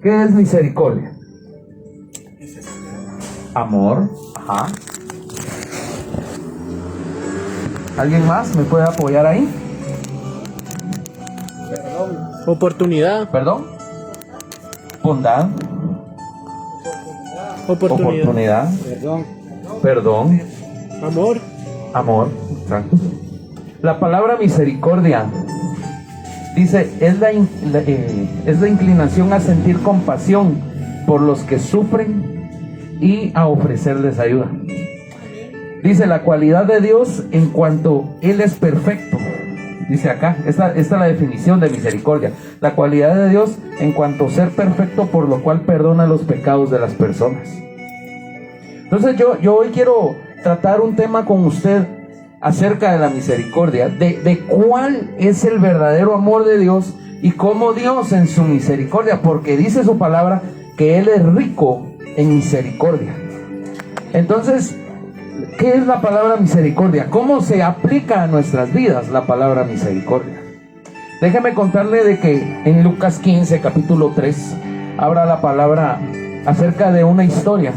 ¿Qué es misericordia? Amor. Ajá. ¿Alguien más me puede apoyar ahí? Oportunidad. ¿Perdón? Bondad. Oportunidad. Perdón. Amor. Amor. Exacto. La palabra misericordia dice, es la inclinación a sentir compasión por los que sufren y a ofrecerles ayuda. Dice la cualidad de Dios en cuanto Él es perfecto. Dice acá, esta es la definición de misericordia. La cualidad de Dios en cuanto a ser perfecto, por lo cual perdona los pecados de las personas. Entonces yo hoy quiero tratar un tema con usted acerca de la misericordia, de cuál es el verdadero amor de Dios y cómo Dios en su misericordia, porque dice su palabra que Él es rico en misericordia. Entonces, ¿qué es la palabra misericordia? ¿Cómo se aplica a nuestras vidas la palabra misericordia? Déjeme contarle de que en Lucas 15, capítulo 3, habla la palabra acerca de una historia,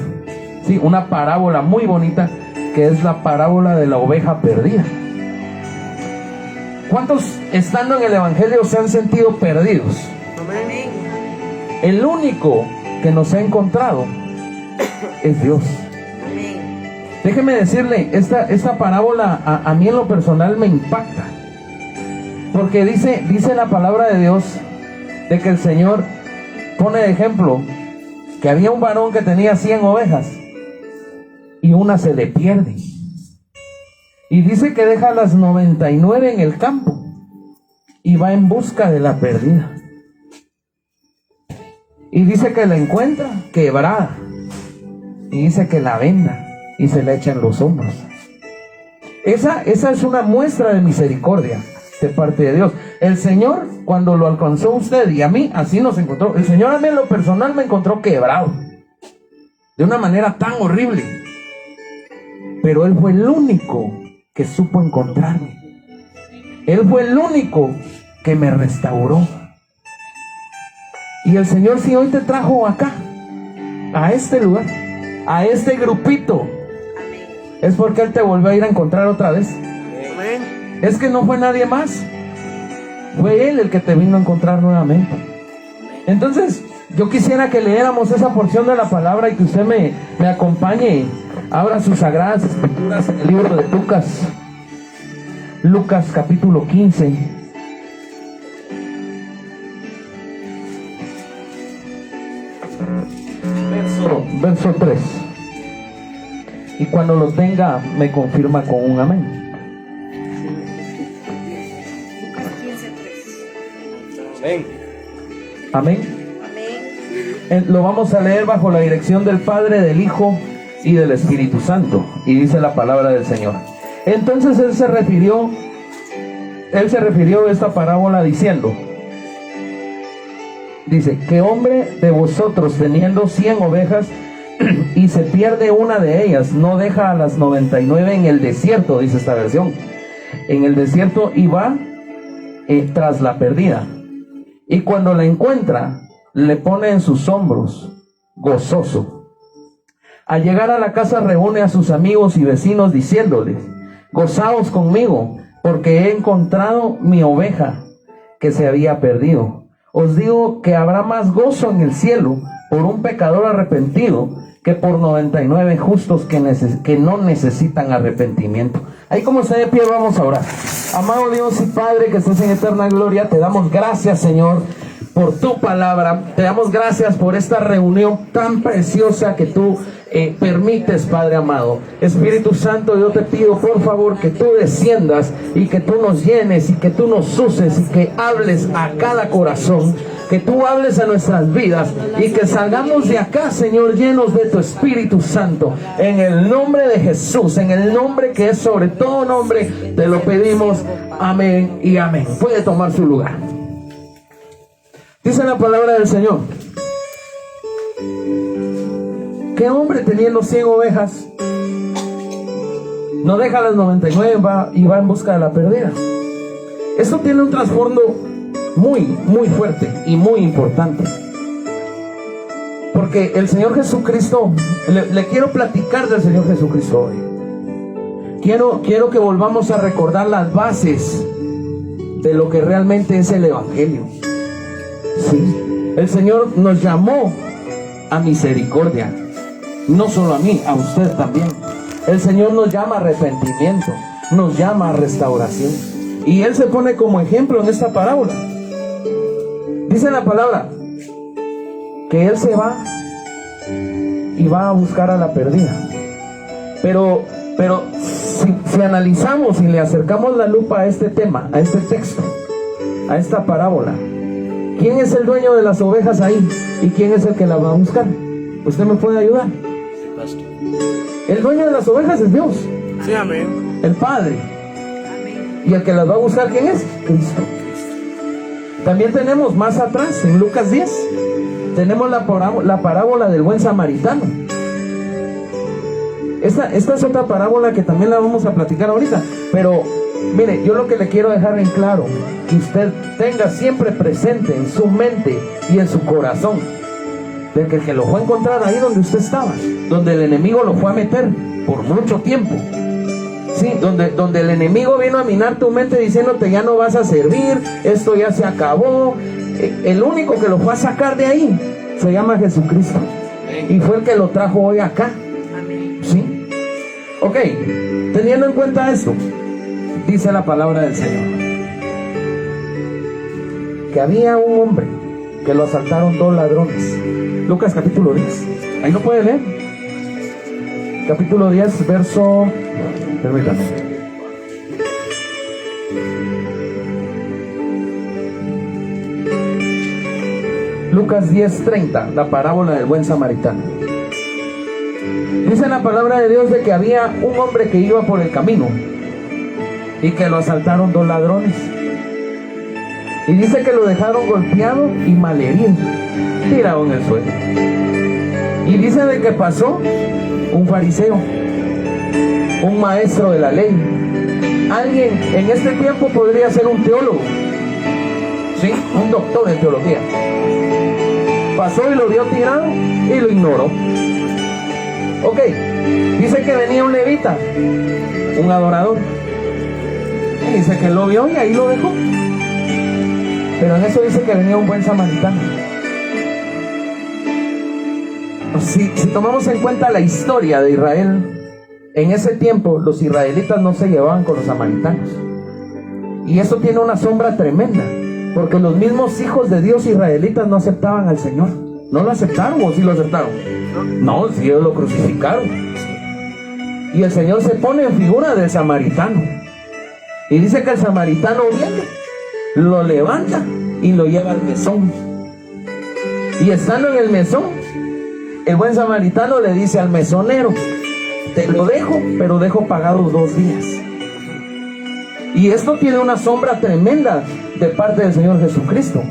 sí, una parábola muy bonita, que es la parábola de la oveja perdida. ¿Cuántos estando en el evangelio se han sentido perdidos? Amén. El único que nos ha encontrado es Dios. Déjeme decirle, esta parábola a mí en lo personal me impacta, porque dice la palabra de Dios de que el Señor pone de ejemplo que había un varón que tenía 100 ovejas y una se le pierde, y dice que deja las 99 en el campo y va en busca de la perdida, y dice que la encuentra quebrada, y dice que la venda y se le echa en los hombros. Esa es una muestra de misericordia de parte de Dios. El Señor, cuando lo alcanzó a usted y a mí, así nos encontró. El Señor a mí en lo personal me encontró quebrado, de una manera tan horrible, pero Él fue el único que supo encontrarme. Él fue el único que me restauró. Y el Señor, si hoy te trajo acá, a este lugar, a este grupito, es porque Él te volvió a ir a encontrar otra vez. Amén. Es que no fue nadie más, fue Él el que te vino a encontrar nuevamente. Entonces yo quisiera que leéramos esa porción de la palabra y que usted me acompañe. Abra sus sagradas escrituras en el libro de Lucas capítulo 15. Verso 3. Y cuando lo tenga, me confirma con un amén. Lucas 15:3. Amén. Amén. Lo vamos a leer bajo la dirección del Padre, del Hijo y del Espíritu Santo. Y dice la palabra del Señor. Entonces él se refirió a esta parábola diciendo, dice, ¿qué hombre de vosotros teniendo 100 ovejas y se pierde una de ellas, no deja a las 99 en el desierto? Dice esta versión, en el desierto, y va tras la perdida, y cuando la encuentra, le pone en sus hombros, gozoso. Al llegar a la casa, reúne a sus amigos y vecinos diciéndoles, gozaos conmigo, porque he encontrado mi oveja que se había perdido. Os digo que habrá más gozo en el cielo por un pecador arrepentido que por 99 justos que no necesitan arrepentimiento. Ahí, como está de pie, vamos a orar. Amado Dios y Padre que estás en eterna gloria, te damos gracias, Señor, por tu palabra. Te damos gracias por esta reunión tan preciosa que tú permites, Padre amado. Espíritu Santo, yo te pido por favor que tú desciendas y que tú nos llenes y que tú nos uses y que hables a cada corazón, que tú hables a nuestras vidas y que salgamos de acá, Señor, llenos de tu Espíritu Santo. En el nombre de Jesús, en el nombre que es sobre todo nombre, te lo pedimos. Amén y amén. Puede tomar su lugar. Dice la palabra del Señor: ¿qué hombre teniendo 100 ovejas no deja las 99 y va en busca de la perdida? Esto tiene un trasfondo muy, muy fuerte y muy importante. Porque el Señor Jesucristo, le quiero platicar del Señor Jesucristo hoy. Quiero que volvamos a recordar las bases de lo que realmente es el Evangelio. Sí, el Señor nos llamó a misericordia. No solo a mí, a usted también. El Señor nos llama a arrepentimiento, nos llama a restauración. Y Él se pone como ejemplo en esta parábola. Dice la palabra que Él se va y va a buscar a la perdida. Pero si analizamos y le acercamos la lupa a este tema, a este texto, a esta parábola, ¿quién es el dueño de las ovejas ahí? ¿Y quién es el que las va a buscar? ¿Usted me puede ayudar? El dueño de las ovejas es Dios. Sí, amén. El Padre. Amén. ¿Y el que las va a buscar quién es? Cristo. También tenemos más atrás, en Lucas 10, tenemos la parábola del buen samaritano. Esta es otra parábola que también la vamos a platicar ahorita. Pero, mire, yo lo que le quiero dejar en claro, que usted tenga siempre presente en su mente y en su corazón, de que el que lo fue a encontrar ahí donde usted estaba, donde el enemigo lo fue a meter por mucho tiempo. Sí, donde el enemigo vino a minar tu mente diciéndote ya no vas a servir, esto ya se acabó. El único que lo fue a sacar de ahí se llama Jesucristo. Y fue el que lo trajo hoy acá. ¿Sí? Ok, teniendo en cuenta esto, dice la palabra del Señor que había un hombre que lo asaltaron 2 ladrones. Lucas capítulo 10. Ahí lo puede leer. Capítulo 10, verso... Permítame. Lucas 10:30, la parábola del buen samaritano. Dice la palabra de Dios de que había un hombre que iba por el camino y que lo asaltaron 2 ladrones. Y dice que lo dejaron golpeado y malherido, tirado en el suelo. Y dice de que pasó un fariseo, un maestro de la ley. Alguien en este tiempo podría ser un teólogo, ¿sí? Un doctor en teología. Pasó y lo vio tirado y lo ignoró. Ok, dice que venía un levita, un adorador. Y dice que lo vio y ahí lo dejó. Pero en eso dice que venía un buen samaritano. Si tomamos en cuenta la historia de Israel, en ese tiempo los israelitas no se llevaban con los samaritanos. Y eso tiene una sombra tremenda, porque los mismos hijos de Dios israelitas no aceptaban al Señor. ¿No lo aceptaron o sí lo aceptaron? No, si ellos lo crucificaron. Y el Señor se pone en figura del samaritano. Y dice que el samaritano viene, lo levanta y lo lleva al mesón. Y estando en el mesón, el buen samaritano le dice al mesonero: te lo dejo, pero dejo pagados 2 días. Y esto tiene una sombra tremenda de parte del Señor Jesucristo.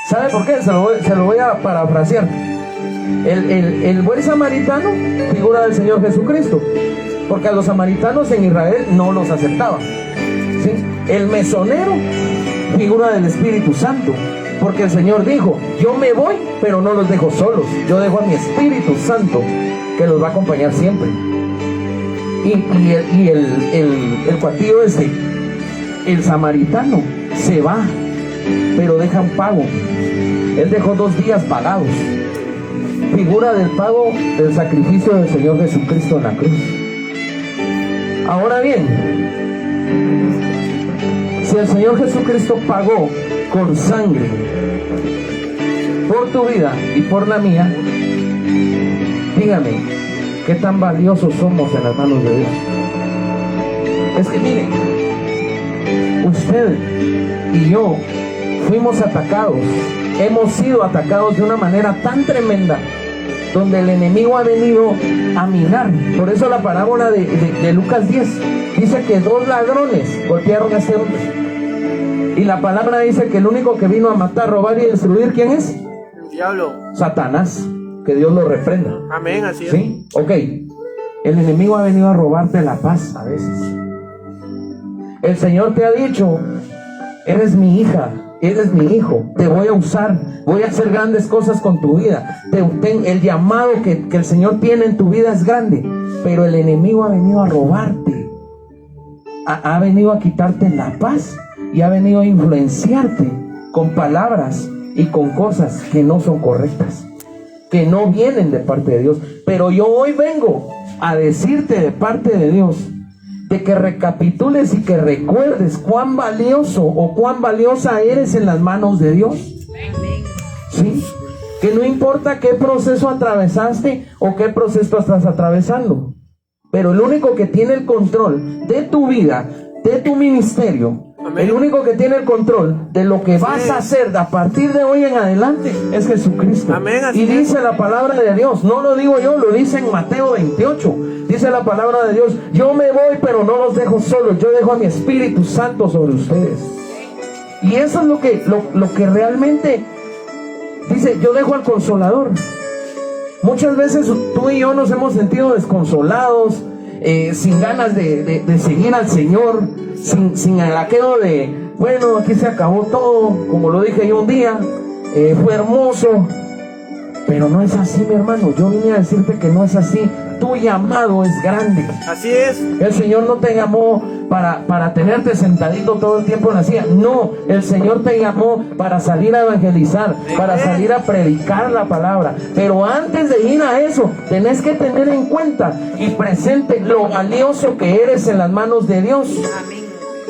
¿Sabe por qué? Se lo voy a parafrasear. El buen samaritano, figura del Señor Jesucristo, porque a los samaritanos en Israel no los aceptaban, ¿sí? El mesonero, figura del Espíritu Santo, porque el Señor dijo: yo me voy, pero no los dejo solos, yo dejo a mi Espíritu Santo que los va a acompañar siempre. Y el cuatillo el samaritano se va, pero deja un pago. Él dejó 2 días pagados, figura del pago del sacrificio del Señor Jesucristo en la cruz. Ahora bien, si el Señor Jesucristo pagó con sangre por tu vida y por la mía, dígame, ¿qué tan valiosos somos en las manos de Dios? Es que mire, usted y yo fuimos atacados, hemos sido atacados de una manera tan tremenda, donde el enemigo ha venido a minar. Por eso la parábola de Lucas 10 dice que 2 ladrones golpearon a este hombre. Y la palabra dice que el único que vino a matar, robar y destruir, ¿quién es? El diablo. Satanás. Que Dios lo reprenda. Amén, así es. ¿Sí? Ok. El enemigo ha venido a robarte la paz a veces. El Señor te ha dicho: eres mi hija, eres mi hijo, te voy a usar, voy a hacer grandes cosas con tu vida. El llamado que el Señor tiene en tu vida es grande, pero el enemigo ha venido a robarte, ha venido a quitarte la paz y ha venido a influenciarte con palabras y con cosas que no son correctas, que no vienen de parte de Dios. Pero yo hoy vengo a decirte de parte de Dios, de que recapitules y que recuerdes cuán valioso o cuán valiosa eres en las manos de Dios. ¿Sí? Que no importa qué proceso atravesaste o qué proceso estás atravesando, pero el único que tiene el control de tu vida, de tu ministerio, amén, el único que tiene el control de lo que vas a hacer a partir de hoy en adelante es Jesucristo. Amén, y dice la palabra de Dios, no lo digo yo, lo dice en Mateo 28. Dice la palabra de Dios, yo me voy pero no los dejo solos, yo dejo a mi Espíritu Santo sobre ustedes. Y eso es lo que realmente dice, yo dejo al Consolador. Muchas veces tú y yo nos hemos sentido desconsolados, sin ganas de seguir al Señor, sin el aquello de, bueno, aquí se acabó todo, como lo dije yo un día, fue hermoso, pero no es así, mi hermano. Yo vine a decirte que no es así. Tu llamado es grande. Así es. El Señor no te llamó para tenerte sentadito todo el tiempo en la silla. No, el Señor te llamó para salir a evangelizar, para salir a predicar la palabra. Pero antes de ir a eso, tenés que tener en cuenta y presente lo valioso que eres en las manos de Dios. Amén.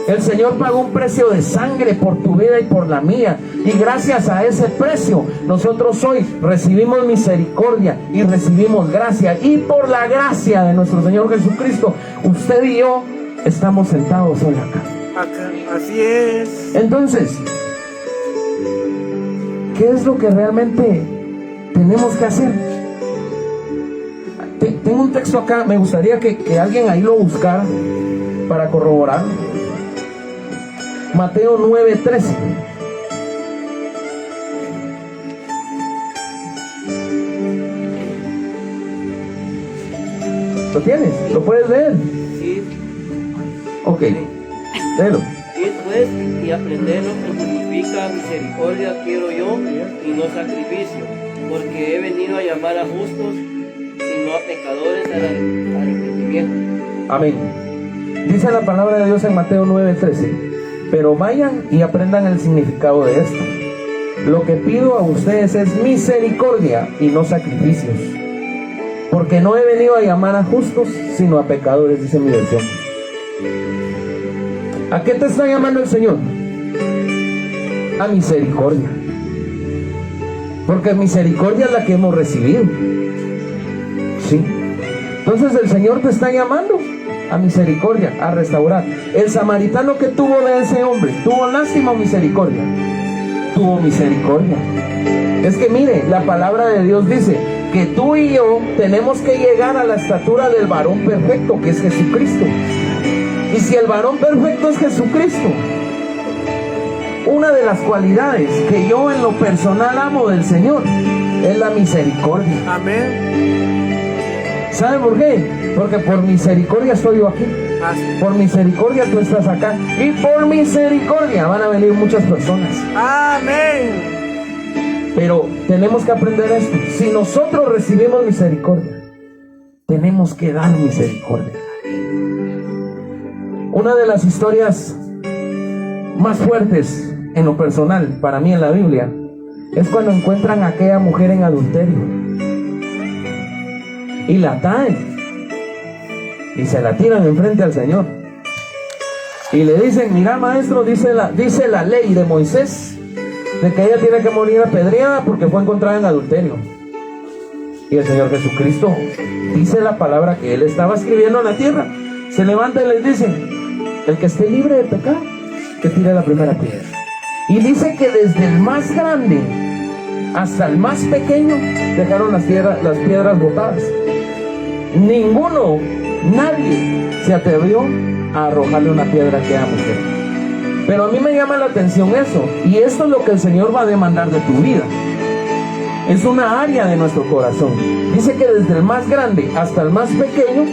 El Señor pagó un precio de sangre por tu vida y por la mía. Y gracias a ese precio, nosotros hoy recibimos misericordia y recibimos gracia. Y por la gracia de nuestro Señor Jesucristo, usted y yo estamos sentados hoy acá. Así es. Entonces, ¿qué es lo que realmente tenemos que hacer? Tengo un texto acá, me gustaría que alguien ahí lo buscara para corroborar. Mateo 9:13. ¿Lo tienes? ¿Lo puedes leer? Sí. Ok, léelo. Ir pues y aprender lo que significa misericordia quiero yo y no sacrificio, porque he venido a llamar a justos, sino a pecadores al arrepentimiento. Amén. Dice la palabra de Dios en Mateo 9:13. Pero vayan y aprendan el significado de esto. Lo que pido a ustedes es misericordia y no sacrificios, porque no he venido a llamar a justos, sino a pecadores, dice mi versión. ¿A qué te está llamando el Señor? A misericordia, porque misericordia es la que hemos recibido. ¿Sí? Entonces el Señor te está llamando a misericordia, a restaurar. El samaritano que tuvo de ese hombre, ¿tuvo lástima o misericordia? Tuvo misericordia. Es que mire, la palabra de Dios dice que tú y yo tenemos que llegar a la estatura del varón perfecto, que es Jesucristo. Y si el varón perfecto es Jesucristo, una de las cualidades que yo en lo personal amo del Señor es la misericordia. Amén. ¿Sabe por qué? Porque por misericordia estoy yo aquí. Por misericordia tú estás acá. Y por misericordia van a venir muchas personas. Amén. Pero tenemos que aprender esto. Si nosotros recibimos misericordia, tenemos que dar misericordia. Una de las historias más fuertes en lo personal para mí en la Biblia es cuando encuentran a aquella mujer en adulterio y la traen y se la tiran enfrente al Señor y le dicen: mira, maestro, dice la ley de Moisés de que ella tiene que morir apedreada porque fue encontrada en adulterio. Y el Señor Jesucristo dice la palabra que Él estaba escribiendo en la tierra. Se levanta y les dice: el que esté libre de pecado, que tire la primera piedra. Y dice que desde el más grande hasta el más pequeño dejaron las piedras botadas. Ninguno, nadie se atrevió a arrojarle una piedra a aquella mujer. Pero a mí me llama la atención eso, y esto es lo que el Señor va a demandar de tu vida. Es una área de nuestro corazón. Dice que desde el más grande hasta el más pequeño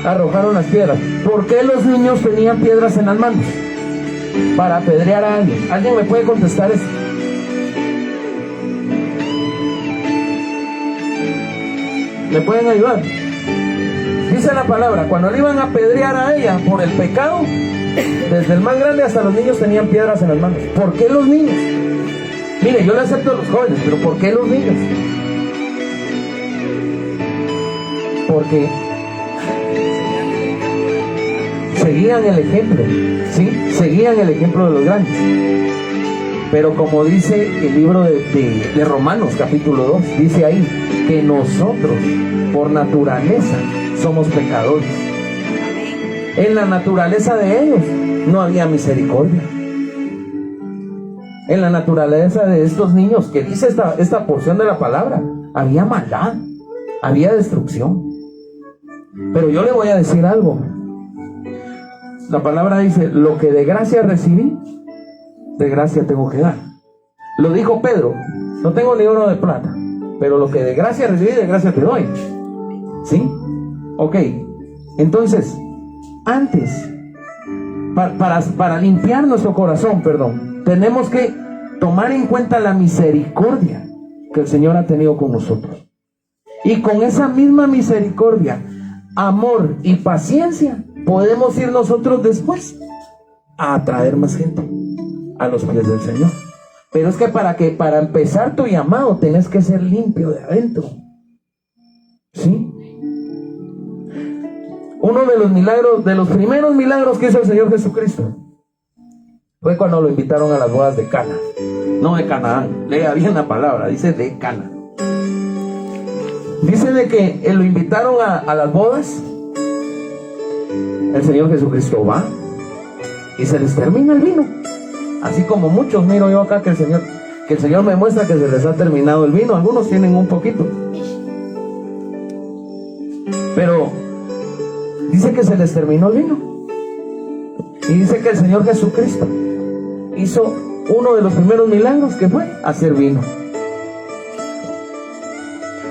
arrojaron las piedras. ¿Por qué los niños tenían piedras en las manos? para apedrear a alguien? ¿Alguien me puede contestar eso? ¿Me pueden ayudar? Dice la palabra, cuando le iban a apedrear a ella por el pecado, desde el más grande hasta los niños tenían piedras en las manos. ¿Por qué los niños? Mire, yo le acepto a los jóvenes, pero ¿por qué los niños? Porque seguían el ejemplo, ¿sí? Seguían el ejemplo de los grandes. Pero como dice el libro de Romanos, capítulo 2, dice ahí que nosotros, por naturaleza, somos pecadores. En la naturaleza de ellos no había misericordia. En la naturaleza de estos niños, que dice esta porción de la palabra, había maldad, había destrucción. Pero yo le voy a decir algo. La palabra dice, lo que de gracia recibí, de gracia tengo que dar. Lo dijo Pedro, no tengo ni oro de plata, pero lo que de gracia recibí, de gracia te doy. ¿Sí? Ok. Entonces, antes, para limpiar nuestro corazón, tenemos que tomar en cuenta la misericordia que el Señor ha tenido con nosotros. Y con esa misma misericordia, amor y paciencia, podemos ir nosotros después a atraer más gente a los pies del Señor. Pero es que para empezar tu llamado tenés que ser limpio de adentro. ¿Sí? Uno de los milagros, de los primeros milagros que hizo el Señor Jesucristo, fue cuando lo invitaron a las bodas de Cana. No de Canaán, lea bien la palabra, dice de Cana. Dice de que lo invitaron a las bodas. El Señor Jesucristo va y se les termina el vino. Así como muchos miro yo acá que el Señor me muestra que se les ha terminado el vino. Algunos tienen un poquito, pero dice que se les terminó el vino. Y dice que el Señor Jesucristo hizo uno de los primeros milagros, que fue hacer vino.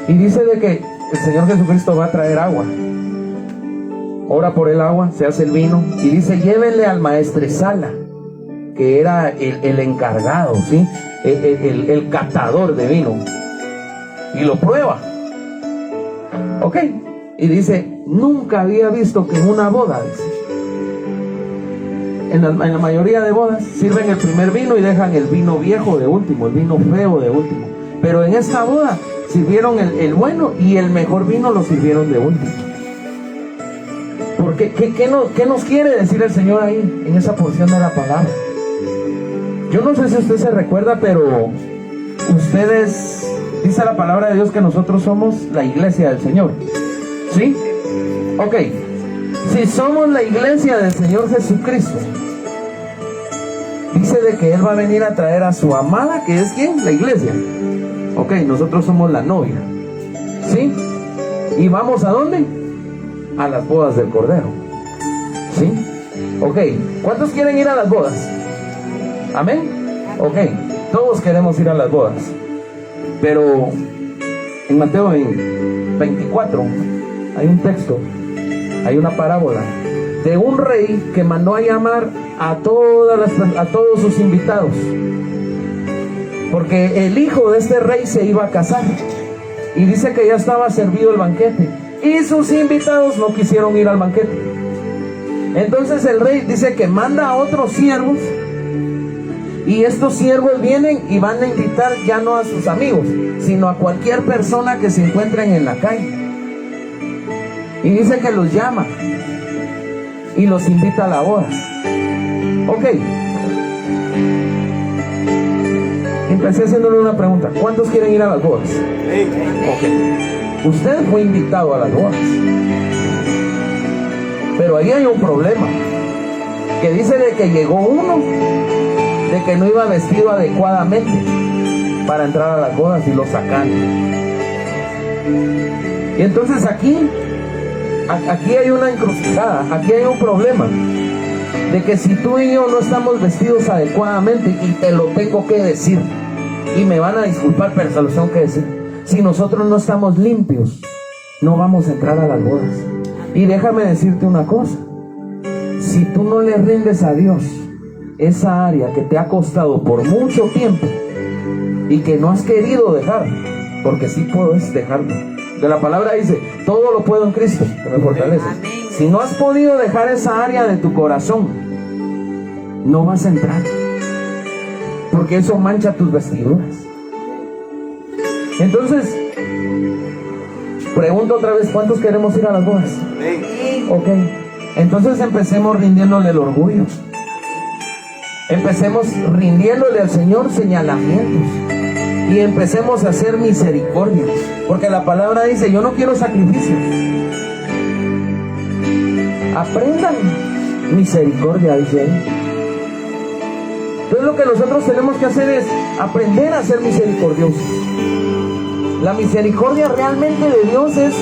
Y dice de que el Señor Jesucristo va a traer agua. Ora por el agua, se hace el vino. Y dice, llévenle al maestresala, que era el encargado, ¿sí? El catador de vino. Y lo prueba. Ok. Y dice, nunca había visto que en una boda, dice, en la mayoría de bodas sirven el primer vino y dejan el vino viejo de último, el vino feo de último. Pero en esta boda sirvieron el bueno, y el mejor vino lo sirvieron de último. Porque ¿qué nos quiere decir el Señor ahí en esa porción de la palabra? Yo no sé si usted se recuerda, pero ustedes, dice la palabra de Dios que nosotros somos la iglesia del Señor. ¿Sí? Ok. Si somos la iglesia del Señor Jesucristo, dice de que Él va a venir a traer a su amada, que es ¿quién? La iglesia. Ok, nosotros somos la novia. ¿Sí? ¿Y vamos a dónde? A las bodas del Cordero. ¿Sí? Ok. ¿Cuántos quieren ir a las bodas? ¿Amén? Ok. Todos queremos ir a las bodas. Pero en Mateo 24 hay un texto, hay una parábola de un rey que mandó a llamar a todos sus invitados, porque el hijo de este rey se iba a casar, y dice que ya estaba servido el banquete, y sus invitados no quisieron ir al banquete. Entonces el rey dice que manda a otros siervos, y estos siervos vienen y van a invitar ya no a sus amigos, sino a cualquier persona que se encuentren en la calle. Y dice que los llama y los invita a la boda. Ok. Empecé haciéndole una pregunta. ¿Cuántos quieren ir a las bodas? Ok. Usted fue invitado a las bodas. Pero ahí hay un problema. Que dice de que llegó uno, de que no iba vestido adecuadamente para entrar a las bodas, y lo sacan. Y entonces aquí hay una encrucijada, aquí hay un problema, de que si tú y yo no estamos vestidos adecuadamente, y te lo tengo que decir, y me van a disculpar, pero se lo tengo que decir, si nosotros no estamos limpios, no vamos a entrar a las bodas. Y déjame decirte una cosa, si tú no le rindes a Dios esa área que te ha costado por mucho tiempo y que no has querido dejar, porque sí puedes dejarlo. De la palabra dice, todo lo puedo en Cristo que me fortalece. Si no has podido dejar esa área de tu corazón, no vas a entrar, porque eso mancha tus vestiduras. Entonces, pregunto otra vez, ¿cuántos queremos ir a las bodas? Ok, entonces empecemos rindiéndole el orgullo. Empecemos rindiéndole al Señor señalamientos. Y empecemos a hacer misericordia. Porque la palabra dice, yo no quiero sacrificios. Aprendan misericordia, dice ahí. Entonces lo que nosotros tenemos que hacer es aprender a ser misericordiosos. La misericordia realmente de Dios es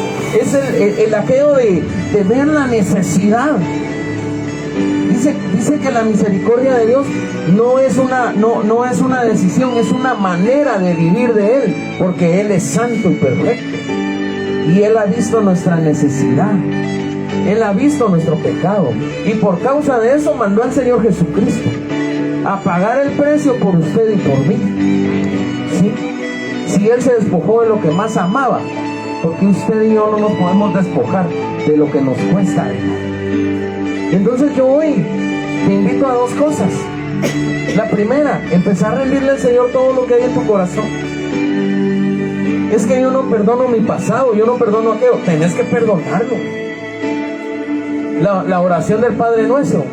el aquello de ver la necesidad. Dice que la misericordia de Dios no es una decisión, es una manera de vivir de Él, porque Él es santo y perfecto. Y Él ha visto nuestra necesidad. Él ha visto nuestro pecado. Y por causa de eso mandó al Señor Jesucristo a pagar el precio por usted y por mí. ¿Sí? Si Él se despojó de lo que más amaba, porque usted y yo no nos podemos despojar de lo que nos cuesta dejar. Entonces yo hoy te invito a dos cosas. La primera, empezar a rendirle al Señor todo lo que hay en tu corazón. Es que yo no perdono mi pasado, yo no perdono aquello. Tenés que perdonarlo. La oración del Padre Nuestro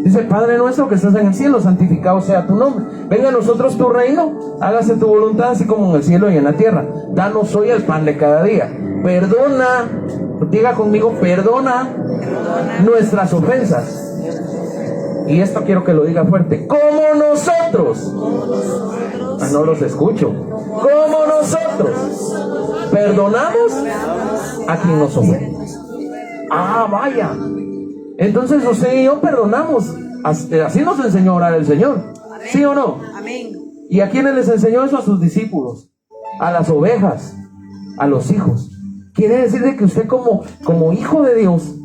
dice, Padre nuestro que estás en el cielo, santificado sea tu nombre. Venga a nosotros tu reino, hágase tu voluntad así como en el cielo y en la tierra. Danos hoy el pan de cada día. Perdona, diga conmigo, perdona nuestras ofensas. Y esto quiero que lo diga fuerte. Como nosotros. No los escucho. Como nosotros perdonamos a quien nos ofende. Vaya. Entonces usted y yo perdonamos. Así nos enseñó a orar el Señor. ¿Sí o no? Amén. ¿Y a quiénes les enseñó eso? A sus discípulos, a las ovejas, a los hijos. Quiere decir de que usted como hijo de Dios,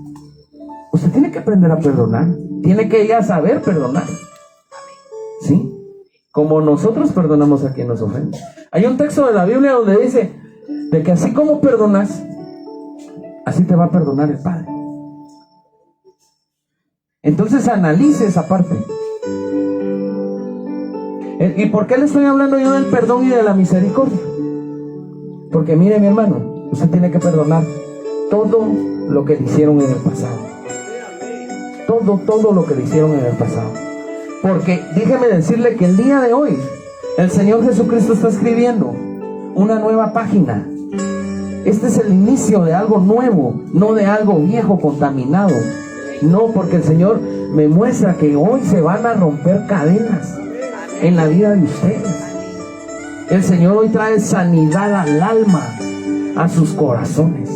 usted tiene que aprender a perdonar. Tiene que ya saber perdonar. ¿Sí? Como nosotros perdonamos a quien nos ofende. Hay un texto de la Biblia donde dice de que así como perdonas, así te va a perdonar el Padre. Entonces analice esa parte. ¿Y por qué le estoy hablando yo del perdón y de la misericordia? Porque mire, mi hermano, usted tiene que perdonar todo lo que le hicieron en el pasado. Todo lo que le hicieron en el pasado. Porque déjeme decirle que el día de hoy el Señor Jesucristo está escribiendo una nueva página. Este es el inicio de algo nuevo, no de algo viejo, contaminado. No, porque el Señor me muestra que hoy se van a romper cadenas en la vida de ustedes. El Señor hoy trae sanidad al alma, a sus corazones.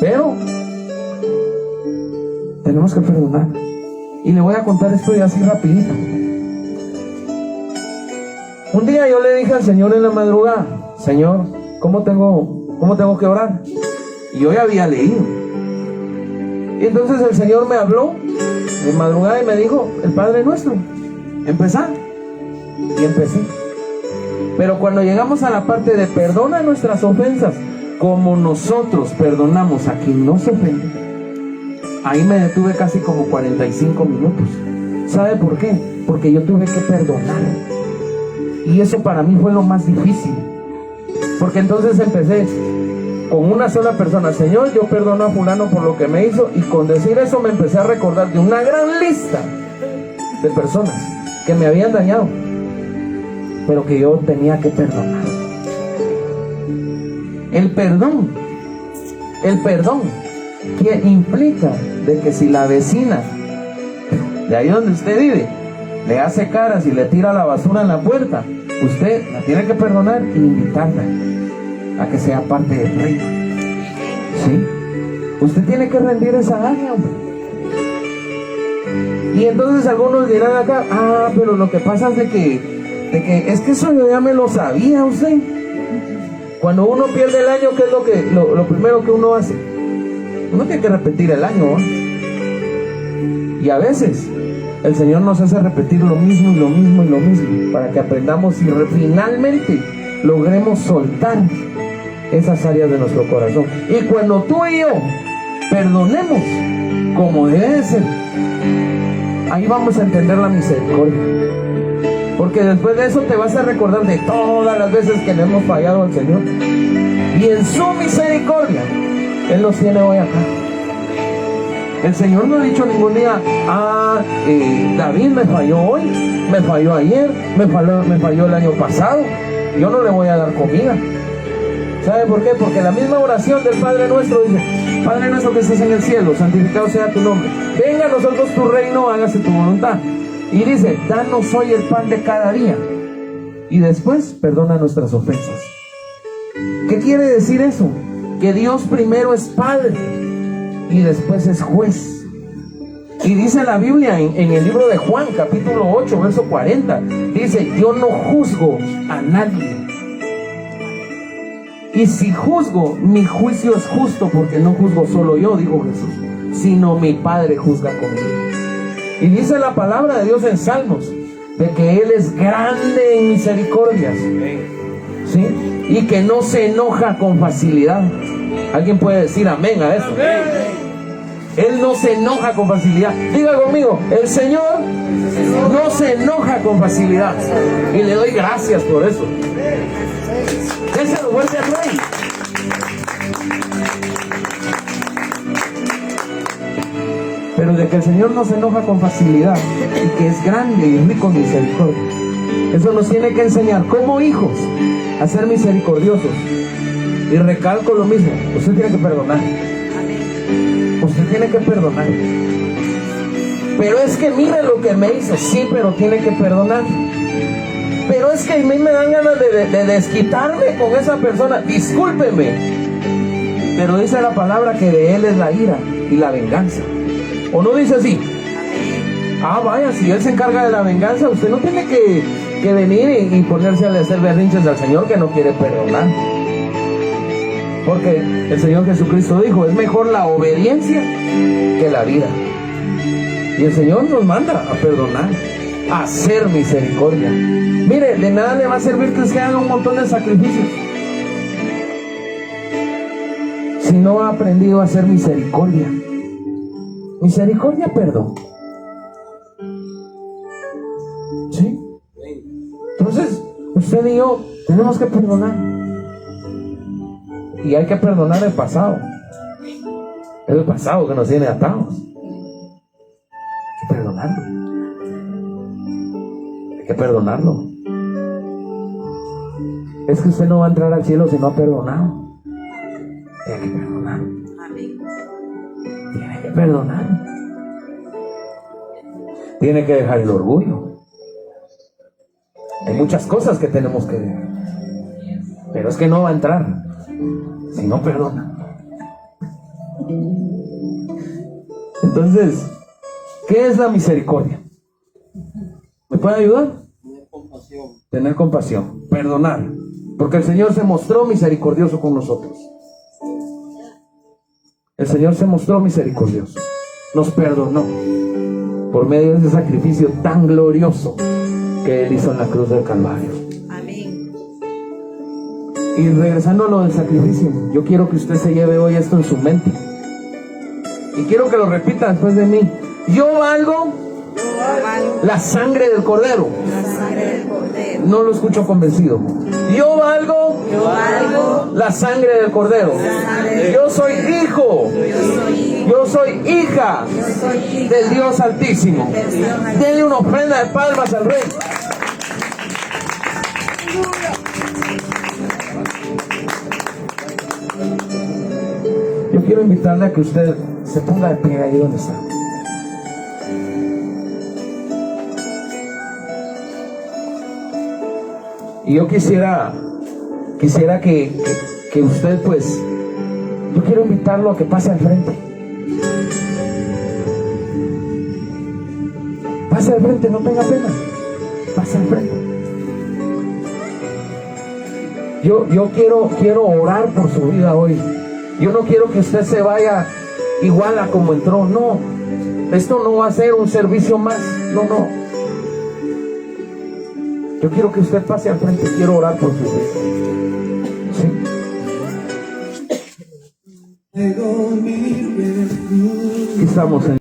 Pero tenemos que perdonar. Y le voy a contar esto ya así rapidito. Un día yo le dije al Señor en la madrugada, Señor, ¿cómo tengo que orar? Y yo ya había leído. Y entonces el Señor me habló de madrugada y me dijo, el Padre Nuestro, empezar. Y empecé. Pero cuando llegamos a la parte de perdona nuestras ofensas, como nosotros perdonamos a quien nos ofende, ahí me detuve casi como 45 minutos. ¿Sabe por qué? Porque yo tuve que perdonar. Y eso para mí fue lo más difícil. Porque entonces empecé con una sola persona, Señor, yo perdono a fulano por lo que me hizo. Y con decir eso me empecé a recordar de una gran lista de personas que me habían dañado, pero que yo tenía que perdonar. El perdón que implica de que si la vecina de ahí donde usted vive le hace caras y le tira la basura en la puerta, usted la tiene que perdonar e invitarla a que sea parte del reino. ¿Sí? Usted tiene que rendir esa área, hombre. Y entonces algunos dirán acá, pero lo que pasa es de que es que eso yo ya me lo sabía usted. Cuando uno pierde el año, ¿qué es lo primero que uno hace? Uno tiene que repetir el año, ¿no? Y a veces El Señor nos hace repetir lo mismo y lo mismo y lo mismo para que aprendamos y finalmente logremos soltar esas áreas de nuestro corazón. Y cuando tú y yo perdonemos como debe de ser, ahí vamos a entender la misericordia. Porque después de eso te vas a recordar de todas las veces que le hemos fallado al Señor. Y en su misericordia, Él nos tiene hoy acá. El Señor no ha dicho ningún día, David me falló hoy, me falló ayer, me falló el año pasado, yo no le voy a dar comida. ¿Sabe por qué? Porque la misma oración del Padre Nuestro dice: Padre nuestro que estás en el cielo, santificado sea tu nombre, venga a nosotros tu reino, hágase tu voluntad. Y dice: danos hoy el pan de cada día. Y después perdona nuestras ofensas. ¿Qué quiere decir eso? Que Dios primero es Padre y después es juez. Y dice la Biblia en el libro de Juan, capítulo 8, verso 40, dice: yo no juzgo a nadie. Y si juzgo, mi juicio es justo, porque no juzgo solo yo, dijo Jesús, sino mi Padre juzga conmigo. Y dice la palabra de Dios en Salmos, de que Él es grande en misericordias, ¿sí? Y que no se enoja con facilidad. ¿Alguien puede decir amén a eso? Él no se enoja con facilidad. Diga conmigo: el Señor no se enoja con facilidad. Y le doy gracias por eso. Déselo fuerte al Rey. Pero de que el Señor no se enoja con facilidad y que es grande y rico en misericordia, eso nos tiene que enseñar como hijos a ser misericordiosos. Y recalco lo mismo: usted tiene que perdonar. Usted tiene que perdonar. Pero es que mire lo que me hizo. Sí, pero tiene que perdonar. Pero es que a mí me dan ganas de desquitarme con esa persona. Discúlpeme, pero dice la palabra que de Él es la ira y la venganza. ¿O no dice así? Vaya, si Él se encarga de la venganza, usted no tiene que venir y ponerse a hacer berrinches al Señor que no quiere perdonar. Porque el Señor Jesucristo dijo: es mejor la obediencia que la vida. Y el Señor nos manda a perdonar, a hacer misericordia. Mire, de nada le va a servir que usted haga un montón de sacrificios si no ha aprendido a hacer misericordia. Misericordia, perdón. ¿Sí? Entonces, usted y yo tenemos que perdonar. Y hay que perdonar el pasado. Es el pasado que nos tiene atados. Hay que perdonarlo. Hay que perdonarlo. Es que usted no va a entrar al cielo si no ha perdonado. Tiene que perdonar. Tiene que perdonar. Tiene que dejar el orgullo. Hay muchas cosas que tenemos que dejar. Pero es que no va a entrar si no perdona. Entonces, ¿qué es la misericordia? ¿Me puede ayudar? Tener compasión, perdonar, porque el Señor se mostró misericordioso con nosotros. El Señor se mostró misericordioso, nos perdonó por medio de ese sacrificio tan glorioso que Él hizo en la cruz del Calvario. Amén. Y regresando a lo del sacrificio, yo quiero que usted se lleve hoy esto en su mente. Y quiero que lo repita después de mí. Yo valgo la sangre del Cordero. No lo escucho convencido. Yo valgo la sangre del Cordero. Yo soy hijo. Yo soy hija del Dios Altísimo. Denle una ofrenda de palmas al Rey. Yo quiero invitarle a que usted se ponga de pie ahí donde está. Y yo quisiera que usted, pues, yo quiero invitarlo a que pase al frente. Pase al frente, no tenga pena. Pase al frente. Yo quiero orar por su vida hoy. Yo no quiero que usted se vaya igual a como entró. No, esto no va a ser un servicio más. No, no. Yo quiero que usted pase al frente, quiero orar por su vida. Sí. Aquí estamos en